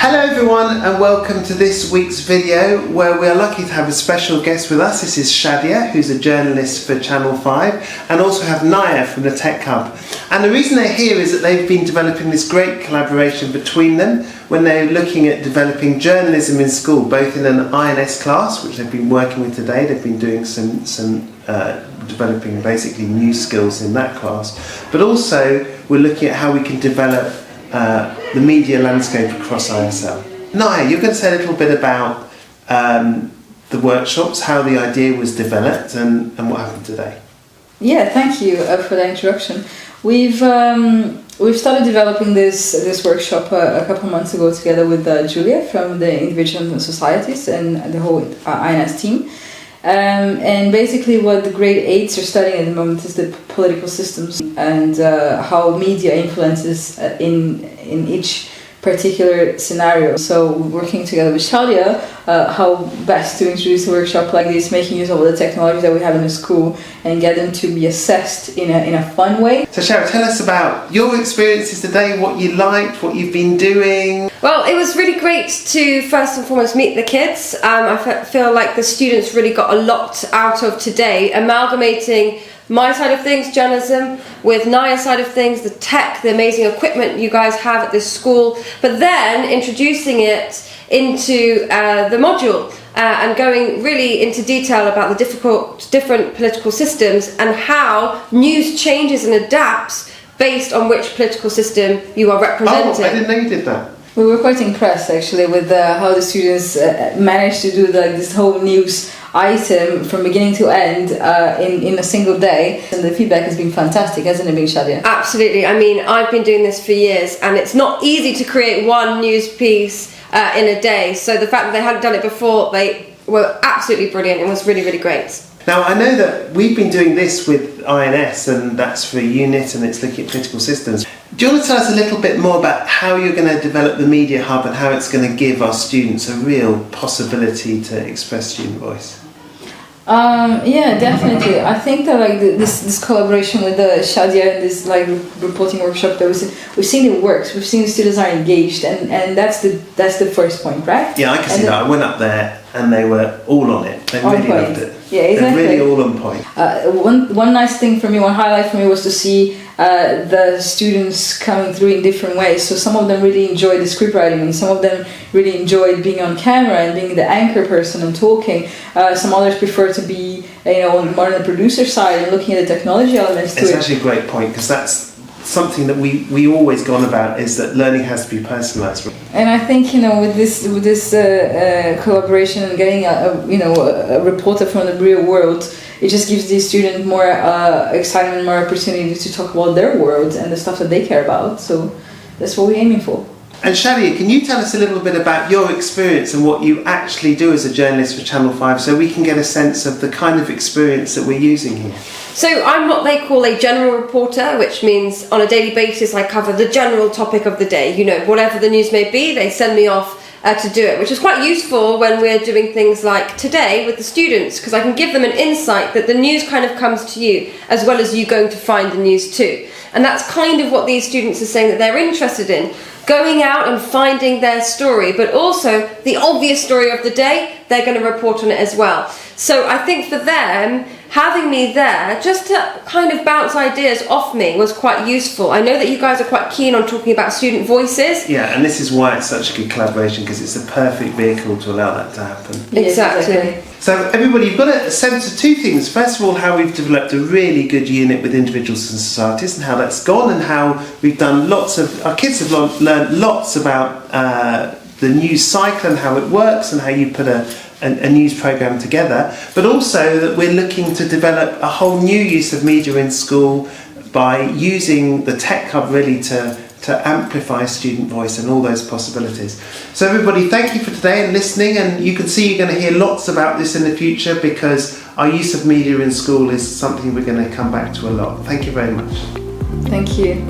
Hello everyone and welcome to this week's video where we are lucky to have a special guest with us. This is Shadia, who's a journalist for Channel 5, and also have Naia from the Tech Hub. And the reason they're here is that they've been developing this great collaboration between them when they're looking at developing journalism in school, both in an INS class, which they've been working with today. They've been doing some developing basically new skills in that class, but also we're looking at how we can develop the media landscape across ISL. Naia, you're going to say a little bit about the workshops, how the idea was developed and what happened today. Yeah, thank you for the introduction. We've started developing this workshop a couple of months ago together with Julia from the Individuals and Societies and the whole INS team. And basically what the grade 8s are studying at the moment is the political systems and how media influences in each particular scenario. So we're working together with Shadia, how best to introduce a workshop like this, making use of all the technology that we have in the school and get them to be assessed in a fun way. So Shadia, tell us about your experiences today, what you liked, what you've been doing. Well, it was really great to first and foremost meet the kids. I feel like the students really got a lot out of today, amalgamating my side of things, journalism, with Naia's side of things, the tech, the amazing equipment you guys have at this school, but then introducing it into the module and going really into detail about the different political systems and how news changes and adapts based on which political system you are representing. Oh, I didn't know you did that. We were quite impressed actually with how the students managed to do this whole news item from beginning to end in a single day, and the feedback has been fantastic, hasn't it been, Shadia? Absolutely. I mean, I've been doing this for years and it's not easy to create one news piece in a day, so the fact that they hadn't done it before, they were absolutely brilliant. It was really, really great. Now, I know that we've been doing this with INS, and that's for UNIT, and it's looking at political systems. Do you want to tell us a little bit more about how you're going to develop the Media Hub and how it's going to give our students a real possibility to express student voice? Yeah, definitely. I think that this collaboration with Shadia and this reporting workshop that we've seen it works. We've seen the students are engaged, and that's the first point, right? Yeah, I can see that. I went up there and they were all on it. They really loved it. Yeah, exactly. They're really all on point. One nice thing for me, one highlight for me was to see the students coming through in different ways. So some of them really enjoyed the script writing, and some of them really enjoyed being on camera and being the anchor person and talking. Some others prefer to be, more on the producer side and looking at the technology elements to it. It's actually a great point, because that's something that we always go on about, is that learning has to be personalised. And I think with this collaboration and getting a reporter from the real world, it just gives the student more excitement, more opportunity to talk about their world and the stuff that they care about. So that's what we're aiming for. And Shadia, can you tell us a little bit about your experience and what you actually do as a journalist for Channel 5, so we can get a sense of the kind of experience that we're using here? So I'm what they call a general reporter, which means on a daily basis I cover the general topic of the day. Whatever the news may be, they send me off to do it, which is quite useful when we're doing things like today with the students, because I can give them an insight that the news kind of comes to you as well as you going to find the news too. And that's kind of what these students are saying that they're interested in. Going out and finding their story, but also the obvious story of the day, they're going to report on it as well. So I think for them, having me there just to kind of bounce ideas off me was quite useful. I know that you guys are quite keen on talking about student voices. Yeah, and this is why it's such a good collaboration, because it's the perfect vehicle to allow that to happen. Exactly. So everybody, you've got a sense of two things. First of all, how we've developed a really good unit with individuals and societies, and how that's gone, and how we've done our kids have learned lots about the news cycle and how it works and how you put a news programme together, but also that we're looking to develop a whole new use of media in school by using the Tech Hub really to amplify student voice and all those possibilities. So everybody, thank you for today and listening, and you can see you're going to hear lots about this in the future, because our use of media in school is something we're going to come back to a lot. Thank you very much. Thank you.